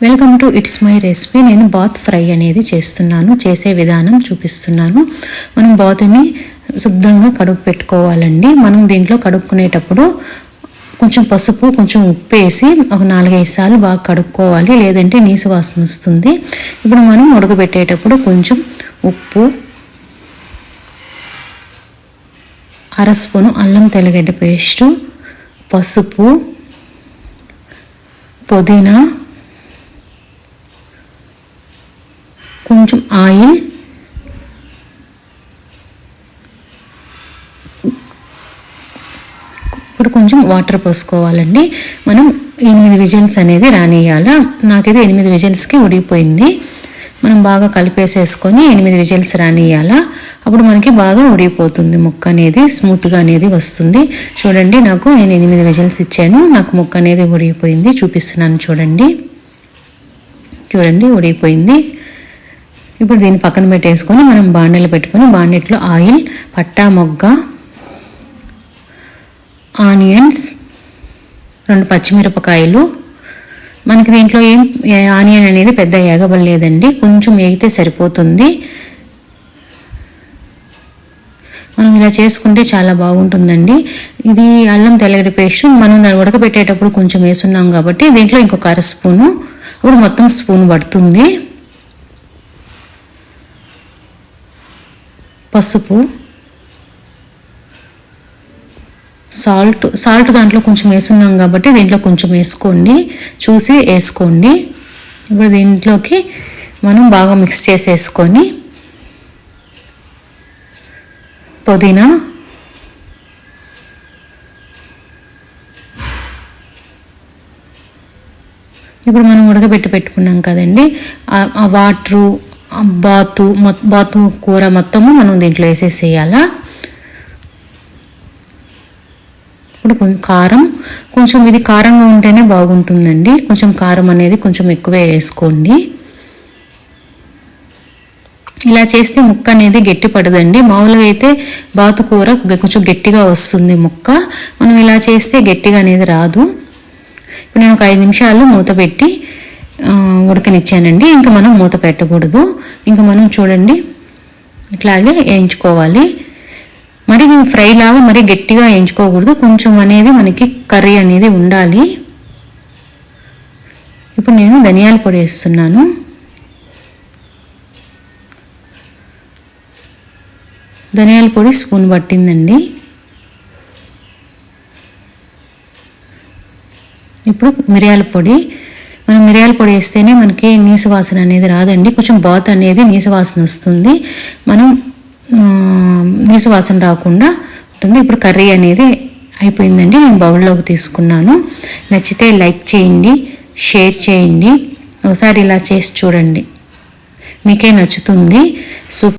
Welcome to it's my recipe. నేను bath fry అనేది చేస్తున్నాను. చేసే విధానం చూపిస్తున్నాను. మనం బాతుని శుభ్రంగా కడుగు పెట్టుకోవాలండి. మనం దీంట్లో కడుక్కునేటప్పుడు కొంచెం పసుపు, కొంచెం ఉప్పు వేసి ఒక 4-5 సార్లు బాగా కడుక్కోవాలి, లేదంటే నీసు వాసన వస్తుంది. ఇప్పుడు మనం ఉడకబెట్టేటప్పుడు కొంచెం ఉప్పు, 1/2 స్పూను అల్లం తెల్లగడ్డ పేస్టు, పసుపు, పుదీనా, కొంచెం ఆయిల్, ఇప్పుడు కొంచెం వాటర్ పోసుకోవాలండి. మనం 8 విజిల్స్ అనేది రానియాల. నాకైతే 8 విజిల్స్కి ఉడికిపోయింది. మనం బాగా కలిపేసేసుకొని 8 విజిల్స్ రానియాల. అప్పుడు మనకి బాగా ఉడికిపోతుంది, ముక్క అనేది స్మూత్గా అనేది వస్తుంది. చూడండి, నేను 8 విజిల్స్ ఇచ్చాను, నాకు ముక్క అనేది ఉడికిపోయింది. చూపిస్తున్నాను చూడండి. ఉడికిపోయింది. ఇప్పుడు దీన్ని పక్కన పెట్టేసుకొని మనం బాండీలో పెట్టుకొని, బాండీలో ఆయిల్, పట్టా మొగ్గ, ఆనియన్స్, 2 పచ్చిమిరపకాయలు. మనకి దీంట్లో ఆనియన్ అనేది పెద్ద ఏగబడలేదండి, కొంచెం వేగితే సరిపోతుంది. మనం ఇలా చేసుకుంటే చాలా బాగుంటుందండి. ఇది అల్లం తెల్లగడ్డ పేస్ట్ మనం ఉడకబెట్టేటప్పుడు కొంచెం వేసున్నాం కాబట్టి దీంట్లో ఇంకొక 1/2 స్పూను, అప్పుడు మొత్తం స్పూన్ పడుతుంది. పసుపు, సాల్ట్ దాంట్లో కొంచెం వేసున్నాం కాబట్టి దీంట్లో కొంచెం వేసుకోండి, చూసి వేసుకోండి. ఇప్పుడు దీంట్లోకి మనం బాగా మిక్స్ చేసేసుకొని పుదీనా, ఇప్పుడు మనం పెట్టుకున్నాం కదండి, ఆ వాటరు, బాతు కూర మొత్తము మనం దీంట్లో వేసేసేయాలా. ఇప్పుడు కారం, కొంచెం ఇది కారంగా ఉంటేనే బాగుంటుందండి, కొంచెం కారం అనేది కొంచెం ఎక్కువే వేసుకోండి. ఇలా చేస్తే ముక్క అనేది గట్టి పడదండి. మామూలుగా అయితే బాతు కూర కొంచెం గట్టిగా వస్తుంది ముక్క, మనం ఇలా చేస్తే గట్టిగా అనేది రాదు. ఇప్పుడు నేను ఒక 5 నిమిషాలు మూత పెట్టి ఉడకనిచ్చానండి. ఇంకా మనం మూత పెట్టకూడదు. ఇంకా మనం చూడండి ఇట్లాగే వేయించుకోవాలి. మరి ఫ్రై లాగా మరి గట్టిగా వేయించుకోకూడదు, కొంచెం అనేది మనకి కర్రీ అనేది ఉండాలి. ఇప్పుడు నేను ధనియాల పొడి వేస్తున్నాను. ధనియాల పొడి స్పూన్ పట్టిందండి. ఇప్పుడు మిరియాల పొడి, మనం మిరియాల పొడి వేస్తేనే మనకి నీసు వాసన అనేది రాదండి, కొంచెం బాత్ అనేది నీసు వాసన వస్తుంది, మనం నీసు వాసన రాకుండా ఉంటుంది. ఇప్పుడు కర్రీ అనేది అయిపోయిందండి, నేను బౌల్లోకి తీసుకున్నాను. నచ్చితే లైక్ చేయండి, షేర్ చేయండి, ఒకసారి ఇలా చేసి చూడండి, మీకే నచ్చుతుంది.